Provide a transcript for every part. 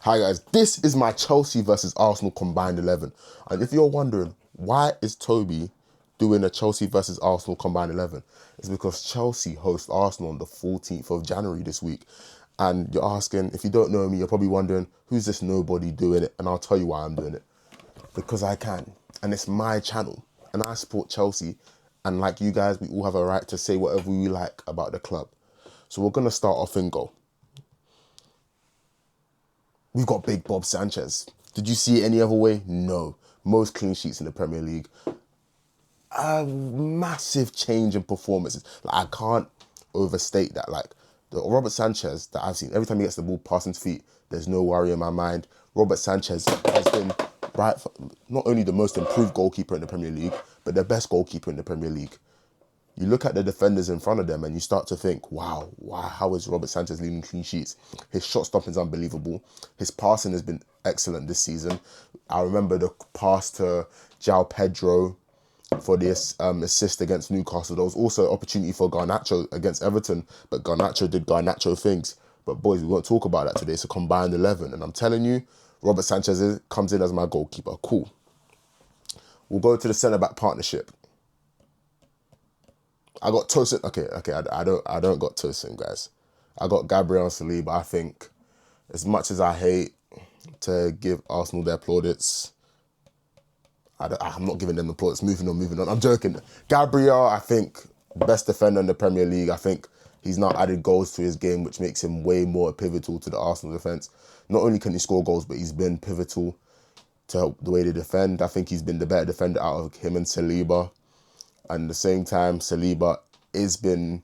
Hi guys, this is my Chelsea versus Arsenal combined 11. And if you're wondering, why is Toby doing a Chelsea versus Arsenal combined 11? It's because Chelsea host Arsenal on the 14th of January this week. And you're asking, if you don't know me, you're probably wondering, who's this nobody doing it? And I'll tell you why I'm doing it. Because I can. And it's my channel. And I support Chelsea. And like you guys, we all have a right to say whatever we like about the club. So we're going to start off in goal. We've got Big Bob Sanchez. Did you see it any other way? No. Most clean sheets in the Premier League. A massive change in performances. Like, I can't overstate that. Like, the Robert Sanchez that I've seen, every time he gets the ball past his feet, there's no worry in my mind. Robert Sanchez has been not only the most improved goalkeeper in the Premier League, but the best goalkeeper in the Premier League. You look at the defenders in front of them and you start to think, wow, how is Robert Sanchez leading clean sheets? His shot stopping is unbelievable. His passing has been excellent this season. I remember the pass to João Pedro for the assist against Newcastle. There was also an opportunity for Garnacho against Everton, but Garnacho did Garnacho things. But boys, we won't talk about that today. It's a combined 11. And I'm telling you, Robert Sanchez comes in as my goalkeeper. Cool. We'll go to the centre-back partnership. I got Tosin. Okay. I don't got Tosin, guys. I got Gabriel and Saliba. I think, as much as I hate to give Arsenal their plaudits, I'm not giving them the plaudits. Moving on. I'm joking. Gabriel, I think, best defender in the Premier League. I think he's now added goals to his game, which makes him way more pivotal to the Arsenal defence. Not only can he score goals, but he's been pivotal to the way they defend. I think he's been the better defender out of him and Saliba. And at the same time, Saliba has been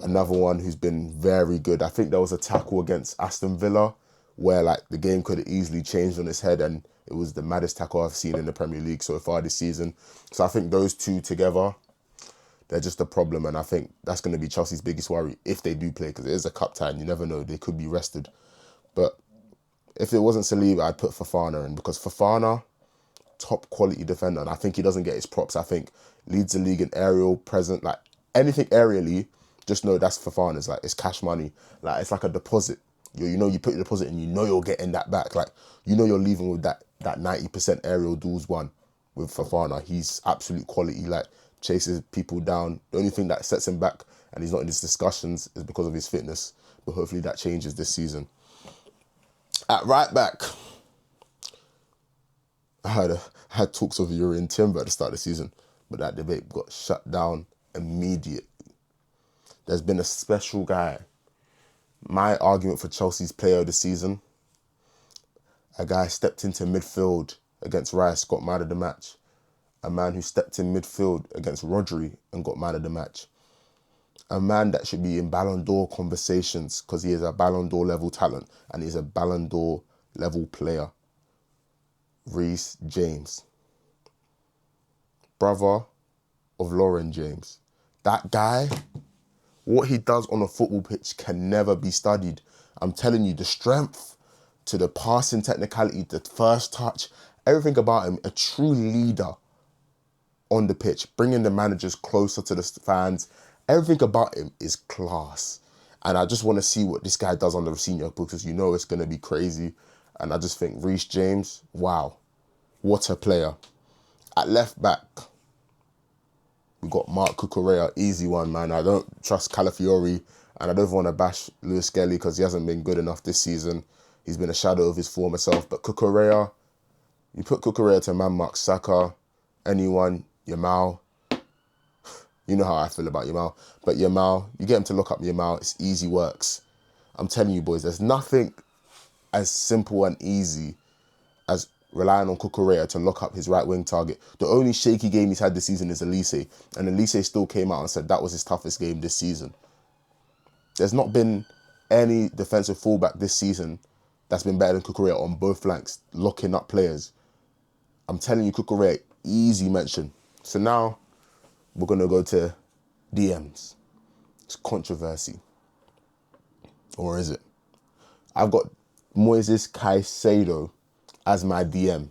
another one who's been very good. I think there was a tackle against Aston Villa where like the game could have easily changed on its head, and it was the maddest tackle I've seen in the Premier League so far this season. So I think those two together, they're just a problem, and I think that's going to be Chelsea's biggest worry if they do play, because it is a cup tie and you never know, they could be rested. But if it wasn't Saliba, I'd put Fofana in, because Fofana, top quality defender, and I think he doesn't get his props. I think leads the league in aerial present, like anything aerially, just know that's Fofana's. Like, it's cash money. Like, it's like a deposit. You know, you put your deposit and you know you're getting that back. Like, you know you're leaving with that 90% aerial duels one with Fofana. He's absolute quality, like chases people down. The only thing that sets him back and he's not in these discussions is because of his fitness. But hopefully that changes this season. At right back, I had talks of Urian Timber at the start of the season, but that debate got shut down immediately. There's been a special guy. My argument for Chelsea's player of the season, a guy stepped into midfield against Rice, got man of the match. A man who stepped in midfield against Rodri and got man of the match. A man that should be in Ballon d'Or conversations because he is a Ballon d'Or level talent and he's a Ballon d'Or level player. Reece James. Brother of Lauren James. That guy, what he does on a football pitch can never be studied. I'm telling you, the strength to the passing technicality, the first touch, everything about him, a true leader on the pitch, bringing the managers closer to the fans. Everything about him is class. And I just want to see what this guy does on the senior, because you know it's going to be crazy. And I just think Reece James, wow, what a player. At left back, we got Marc Cucurella, easy one, man. I don't trust Calafiori, and I don't want to bash Lewis Skelly because he hasn't been good enough this season. He's been a shadow of his former self. But Cucurella, you put Cucurella to man mark Saka, anyone, Yamal. You know how I feel about Yamal. But Yamal, you get him to look up Yamal, it's easy works. I'm telling you, boys, there's nothing as simple and easy as relying on Cucurella to lock up his right wing target. The only shaky game he's had this season is Elise, and Elise still came out and said that was his toughest game this season. There's not been any defensive fullback this season that's been better than Cucurella on both flanks, locking up players. I'm telling you, Cucurella, easy mention. So now we're going to go to DMs. It's controversy. Or is it? I've got Moises Caicedo as my DM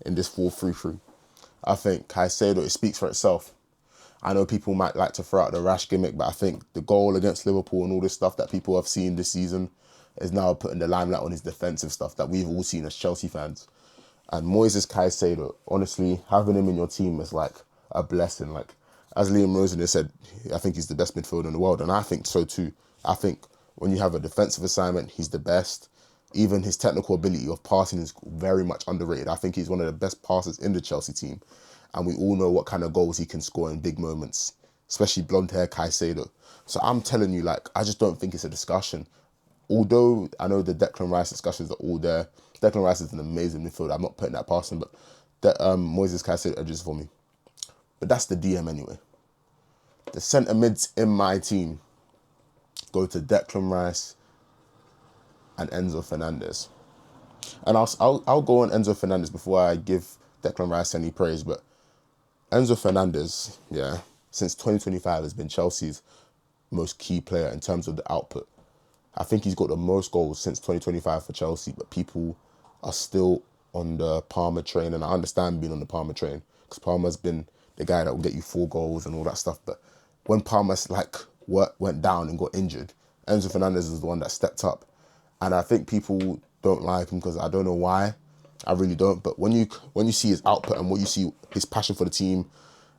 in this 4-3-3. I think Caicedo, it speaks for itself. I know people might like to throw out the rash gimmick, but I think the goal against Liverpool and all this stuff that people have seen this season, is now putting the limelight on his defensive stuff that we've all seen as Chelsea fans. And Moises Caicedo, honestly, having him in your team is like a blessing. Like, as Liam Rosen has said, I think he's the best midfielder in the world, and I think so too. I think when you have a defensive assignment, he's the best. Even his technical ability of passing is very much underrated. I think he's one of the best passers in the Chelsea team. And we all know what kind of goals he can score in big moments, especially blonde hair Caicedo. So I'm telling you, like, I just don't think it's a discussion. Although I know the Declan Rice discussions are all there. Declan Rice is an amazing midfielder. I'm not putting that past him, but Moises Caicedo edges for me. But that's the DM anyway. The centre mids in my team go to Declan Rice and Enzo Fernandez. And I'll go on Enzo Fernandez before I give Declan Rice any praise, but Enzo Fernandez, yeah, since 2025 has been Chelsea's most key player in terms of the output. I think he's got the most goals since 2025 for Chelsea, but people are still on the Palmer train, and I understand being on the Palmer train because Palmer's been the guy that will get you 4 goals and all that stuff. But when Palmer's went down and got injured, Enzo Fernandez is the one that stepped up, and I think people don't like him because I don't know why. I really don't. But when you see his output and what you see his passion for the team,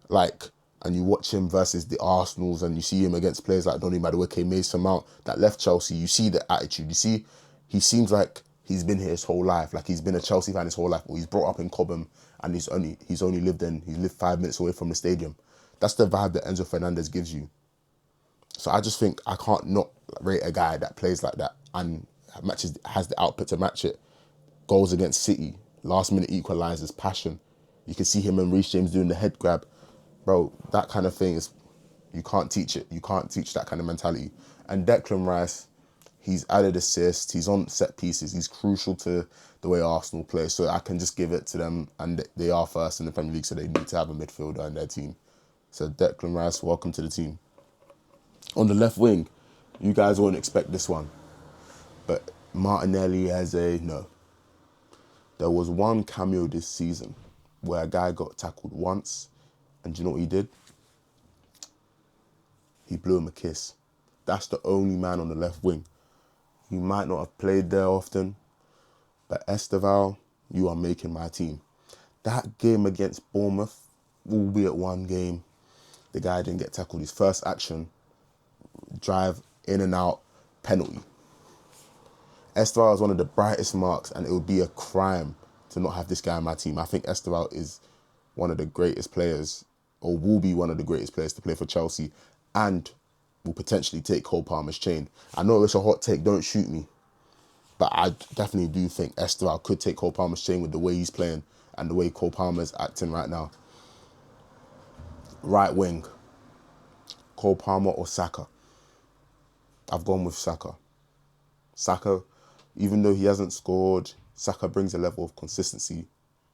like, and you watch him versus the Arsenals and you see him against players like Donny Madueke, Mason Mount that left Chelsea, you see the attitude. You see, he seems like he's been here his whole life. Like, he's been a Chelsea fan his whole life. Or he's brought up in Cobham and he's lived 5 minutes away from the stadium. That's the vibe that Enzo Fernandez gives you. So I just think I can't not rate a guy that plays like that and has the output to match it. Goals against City, last minute equalisers, passion. You can see him and Reece James doing the head grab. Bro, that kind of thing you can't teach it. You can't teach that kind of mentality. And Declan Rice, he's added assists, he's on set pieces, he's crucial to the way Arsenal play. So I can just give it to them, and they are first in the Premier League, so they need to have a midfielder in their team. So Declan Rice, welcome to the team. On the left wing, you guys won't expect this one, but Martinelli no. There was one cameo this season where a guy got tackled once, and do you know what he did? He blew him a kiss. That's the only man on the left wing. He might not have played there often, but Estevao, you are making my team. That game against Bournemouth, albeit one game, the guy didn't get tackled. His first action, drive, in and out, penalty. Estevao is one of the brightest marks, and it would be a crime to not have this guy in my team. I think Estevao is one of the greatest players, or will be one of the greatest players to play for Chelsea, and will potentially take Cole Palmer's chain. I know it's a hot take, don't shoot me, but I definitely do think Estevao could take Cole Palmer's chain with the way he's playing and the way Cole Palmer's acting right now. Right wing, Cole Palmer or Saka? I've gone with Saka. Saka, even though he hasn't scored, Saka brings a level of consistency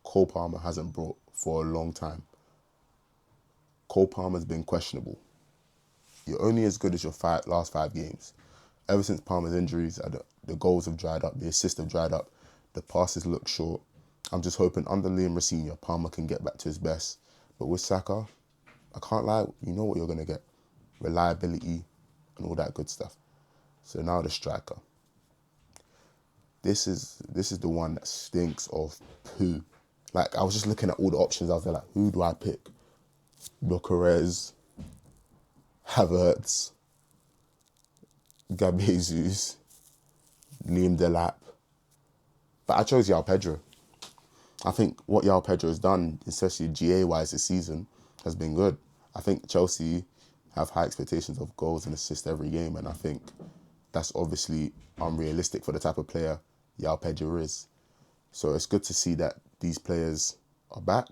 Cole Palmer hasn't brought for a long time. Cole Palmer's been questionable. You're only as good as your last 5 games. Ever since Palmer's injuries, the goals have dried up, the assists have dried up, the passes look short. I'm just hoping under Liam Rosen, Palmer can get back to his best. But with Saka, I can't lie, you know what you're going to get. Reliability and all that good stuff. So now the striker. This is the one that stinks of poo. Like, I was just looking at all the options. I was like, who do I pick? Bucharest, Havertz, Gabi Jesus, Liam Delap. But I chose João Pedro. I think what João Pedro has done, especially GA-wise this season, has been good. I think Chelsea have high expectations of goals and assists every game, and I think that's obviously unrealistic for the type of player João Pedro is. So it's good to see that these players are back,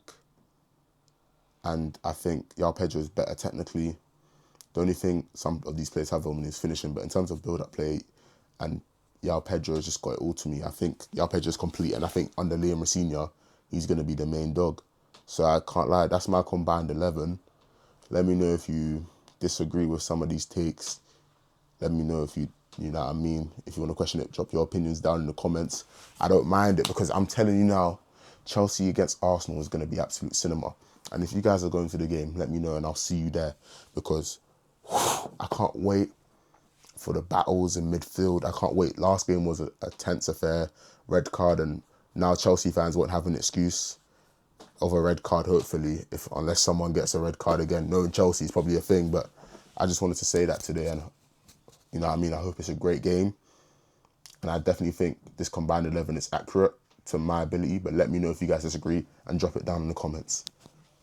and I think João Pedro is better technically. The only thing some of these players have on is finishing, but in terms of build-up play, and João Pedro has just got it all to me. I think João Pedro is complete, and I think under Liam Rosen, he's going to be the main dog. So I can't lie, that's my combined 11. Let me know if you disagree with some of these takes. Let me know if you know what I mean. If you want to question it, drop your opinions down in the comments. I don't mind it, because I'm telling you now, Chelsea against Arsenal is going to be absolute cinema. And if you guys are going to the game, let me know and I'll see you there, because I can't wait for the battles in midfield. I can't wait. Last game was a tense affair, red card, and now Chelsea fans won't have an excuse of a red card, hopefully, unless someone gets a red card again. Knowing Chelsea is probably a thing, but I just wanted to say that today, and you know what I mean? I hope it's a great game, and I definitely think this combined 11 is accurate to my ability, but let me know if you guys disagree and drop it down in the comments.